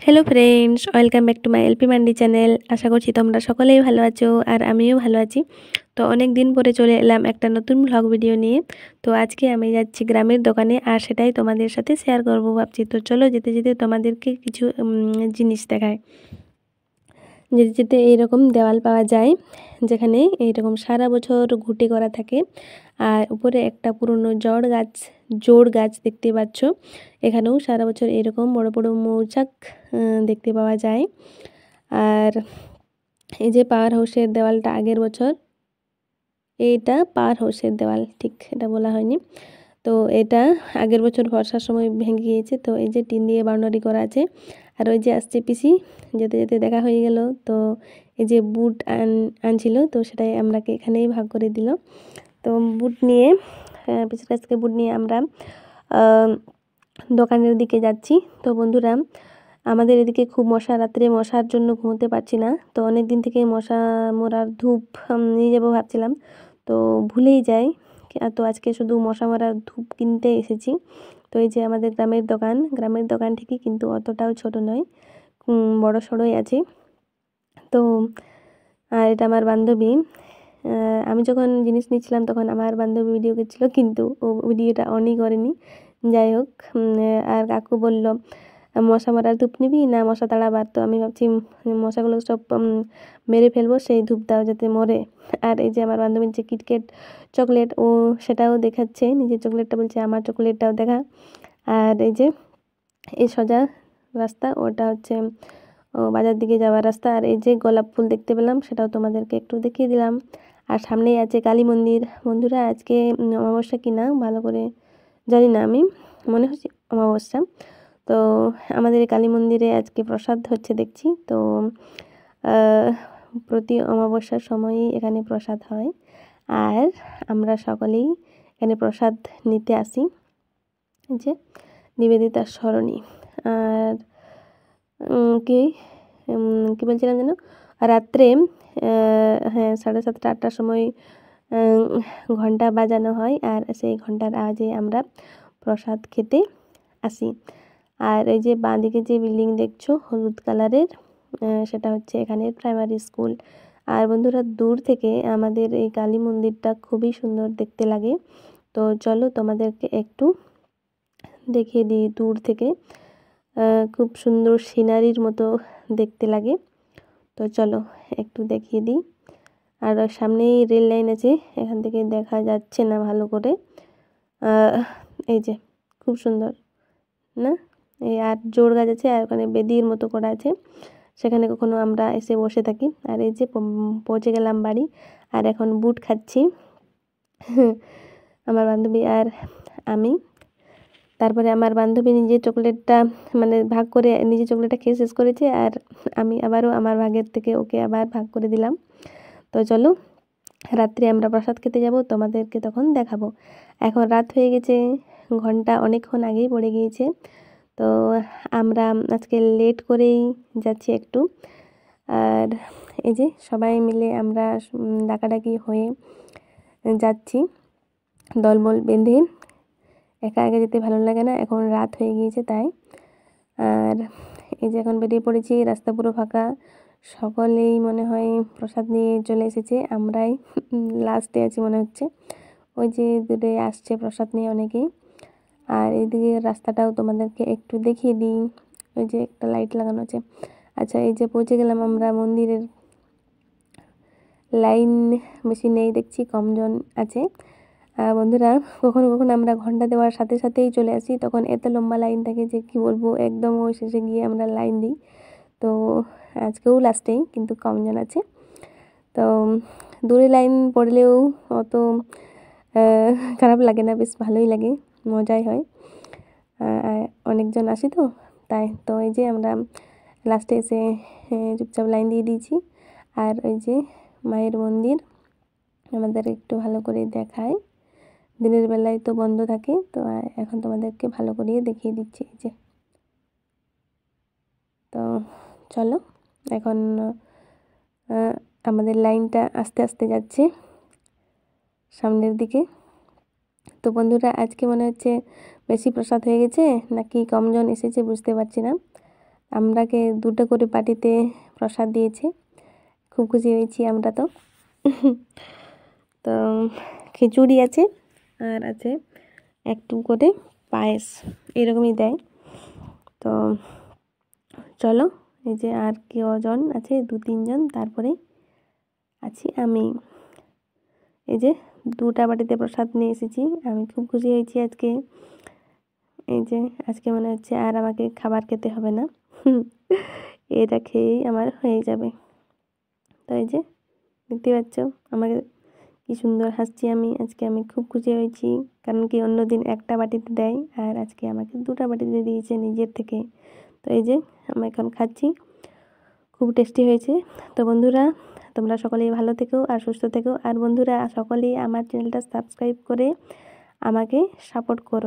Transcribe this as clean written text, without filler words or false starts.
Hello friends, welcome back to my LP Mandi channel. আশা করছি তোমরা সকলেই ভালো আছো আর আমিও ভালো আছি। তো অনেক দিন পরে চলে এলাম একটা নতুন ব্লগ ভিডিও নিয়ে। তো আজকে আমি যাচ্ছি গ্রামের দোকানে আর সেটাই তোমাদের সাথে শেয়ার করবো ভাবছি। তো চলো যেতে যেতে তোমাদেরকে কিছু জিনিস দেখায়। যেতে যেতে এইরকম দেওয়াল পাওয়া যায় যেখানে এইরকম সারা বছর ঘুঁটে করা থাকে। আর উপরে একটা পুরনো জোড় গাছ দেখতে পাচ্ছ। এখানেও সারা বছর এরকম বড় বড় মৌচাক দেখতে পাওয়া যায়। আর এই যে পাওয়ার হাউসের দেওয়ালটা আগের বছর, এইটা পাওয়ার হাউসের দেওয়াল, ঠিক এটা বলা হয়নি। তো এটা আগের বছর বর্ষার সময় ভেঙে গিয়েছে। তো এই যে টিন দিয়ে বাউন্ডারি করা আছে। আর ওই যে আসছে পিসি, যেতে যেতে দেখা হয়ে গেল। তো এই যে বুট আনছিল, তো সেটাই আমরাকে এখানেই ভাগ করে দিল। তো বুট নিয়ে পিসির কাছ থেকে বুট নিয়ে আমরা দোকানের দিকে যাচ্ছি। তো বন্ধুরা, আমাদের এদিকে খুব মশা, রাত্রে মশার জন্য ঘুমোতে পারছি না। তো অনেক দিন থেকে মশা মরার ধূপ নিয়ে যাবো ভাবছিলাম, তো ভুলেই যাই। তো আজকে শুধু মশা মারার ধূপ কিনতে এসেছি। তো এই যে আমাদের গ্রামের দোকান ঠিকই, কিন্তু অতটাও ছোট নয়, বড় সড়োই আছে। তো আর এটা আমার বান্ধবী। আমি যখন জিনিস নিচ্ছিলাম তখন আমার বান্ধবী ভিডিও করছিল, কিন্তু ও ভিডিওটা অনই করেনি। যাই হোক, আর কাকু বলল মশা মারার ধূপ নিবি না মশা তাড়াবার। তো আমি ভাবছি মশাগুলো সব মেরে ফেলবো, সেই ধূপ দাও যাতে মরে। আর এই যে আমার বান্ধবীর যে কিটক্যাট চকলেট, ও সেটাও দেখাচ্ছে, নিজের চকলেটটা বলছে আমার চকলেটটাও দেখা। আর এই যে এই সোজা রাস্তা, ওটা হচ্ছে বাজার দিকে যাওয়ার রাস্তা। আর এই যে গোলাপ ফুল দেখতে পেলাম, সেটাও তোমাদেরকে একটু দেখিয়ে দিলাম। আর সামনেই আছে কালী মন্দির। বন্ধুরা, আজকে অমাবস্যা কিনা ভালো করে জানি না, আমি মনে হচ্ছে অমাবস্যা। তো আমাদের কালী মন্দিরে আজকে প্রসাদ হচ্ছে দেখছি। তো প্রতি অমাবস্যার সময়ই এখানে প্রসাদ হয়, আর আমরা সকলেই এখানে প্রসাদ নিতে আসি। যে নিবেদিতার স্মরণী। আর কি কি বলছিলাম যেন, রাত্রে হ্যাঁ 7:30-8টার সময় ঘন্টা বাজানো হয়, আর সেই ঘন্টার আওয়াজে আমরা প্রসাদ খেতে আসি। আর এই যে বাঁ দিকে যে বিল্ডিং দেখছো হলুদ কালারের, সেটা হচ্ছে এখানে প্রাইমারি স্কুল। আর বন্ধুরা, দূর থেকে আমাদের এই কালী মন্দিরটা খুবই সুন্দর দেখতে লাগে। তো চলো তোমাদেরকে একটু দেখিয়ে দিই দূর থেকে। খুব সুন্দর সিনারির মতো দেখতে লাগে। তো চলো একটু দেখিয়ে দিই। আর সামনেই রেল লাইন আছে, এখান থেকে দেখা যাচ্ছে না ভালো করে। এই যে খুব সুন্দর না, এই আর জোড় গাছ আছে, আর ওখানে বেদির মতো করা আছে, সেখানে কখনো আমরা এসে বসে থাকি। আর এই যে পৌঁছে গেলাম বাড়ি, আর এখন বুট খাচ্ছি আমার বান্ধবী আর আমি। তারপরে আমার বান্ধবী নিজের চকলেটটা মানে ভাগ করে নিজের চকলেটটা খেয়ে শেষ করেছে, আর আমি আবারও আমার ভাগের থেকে ওকে আবার ভাগ করে দিলাম। তো চলো রাত্রে আমরা প্রসাদ খেতে যাব, তোমাদেরকে তখন দেখাবো। এখন রাত হয়ে গেছে, ঘন্টা অনেকক্ষণ আগেই পড়ে গিয়েছে। তো আমরা আজকে লেট করেই যাচ্ছি একটু। আর এই যে সবাই মিলে আমরা ডাকাডাকি হয়ে যাচ্ছি, দলবল বেঁধে। একা একা যেতে ভালো লাগে না, এখন রাত হয়ে গিয়েছে তাই। আর এই যে এখন বেরিয়ে পড়েছি, রাস্তা পুরো ফাঁকা, সকলেই মনে হয় প্রসাদ নিয়ে চলে এসেছে, আমরাই লাস্টে আছি মনে হচ্ছে। ওই যে দূরে আসছে প্রসাদ নিয়ে অনেকেই। আর এইদিকে রাস্তাটাও তোমাদেরকে একটু দেখিয়ে দিই, ওই যে একটা লাইট লাগানো আছে। আচ্ছা, এই যে পৌঁছে গেলাম আমরা মন্দিরের। লাইন বেশি নেই দেখছি, কম জন আছে। বন্ধুরা, কখনো কখনো আমরা ঘন্টা দেওয়ার সাথে সাথেই চলে আসি, তখন এত লম্বা লাইন থাকে যে কি বলবো, একদম ওই শেষে গিয়ে আমরা লাইন দিই। তো আজকেও লাস্টেই, কিন্তু কম জন আছে। তো দূরে লাইন পড়লেও অত খারাপ লাগে না, বেশ ভালোই লাগে, মজাই হয়। অনেকজন আসি তো তাই। তো এই যে আমরা লাস্টে এসে চুপচাপ লাইন দিয়ে দিয়েছি। আর ওই যে মায়ের মন্দির আমাদের একটু ভালো করে দেখায়, দিনের বেলায় তো বন্ধ থাকে। তো এখন তোমাদেরকে ভালো করে দেখিয়ে দিচ্ছি। এই যে, তো চলো এখন আমাদের লাইনটা আস্তে আস্তে যাচ্ছে সামনের দিকে। তো বন্ধুরা, আজকে মনে হচ্ছে বেশি প্রসাদ হয়ে গেছে নাকি কম জন এসেছে বুঝতে পারছি না। আমরাকে 2টা করে বাটিতে প্রসাদ দিয়েছে, খুব খুশি হয়েছি আমরা। তো তো খিচুড়ি আছে আর আছে একটু করে পায়েস, এরকমই দেয়। তো চলো, এই যে আর কজন আছে, 2-3 জন, তারপরে আছি আমি। এই যে 2টা বাটিতে প্রসাদ নিয়ে এসেছি, আমি খুব খুশি হয়েছি আজকে। এই যে আজকে মনে হচ্ছে আর আমাকে খাবার খেতে হবে না, এটা খেয়েই আমার হয়ে যাবে। তো এই যে দেখতে পাচ্ছ আমাকে কি সুন্দর হাসছি আমি আজকে, আমি খুব খুশি হয়েছি। কারণ কি অন্যদিন একটা বাটিতে দেয়, আর আজকে আমাকে 2টা বাটিতে দিয়েছে নিজের থেকে। তো এই যে আমি এখন খাচ্ছি, খুব টেস্টি হয়েছে। তো বন্ধুরা, তোমরা সকলেই ভালো থেকো আর সুস্থ থেকো। আর বন্ধুরা সকলেই আমার চ্যানেলটা সাবস্ক্রাইব করে আমাকে সাপোর্ট করো।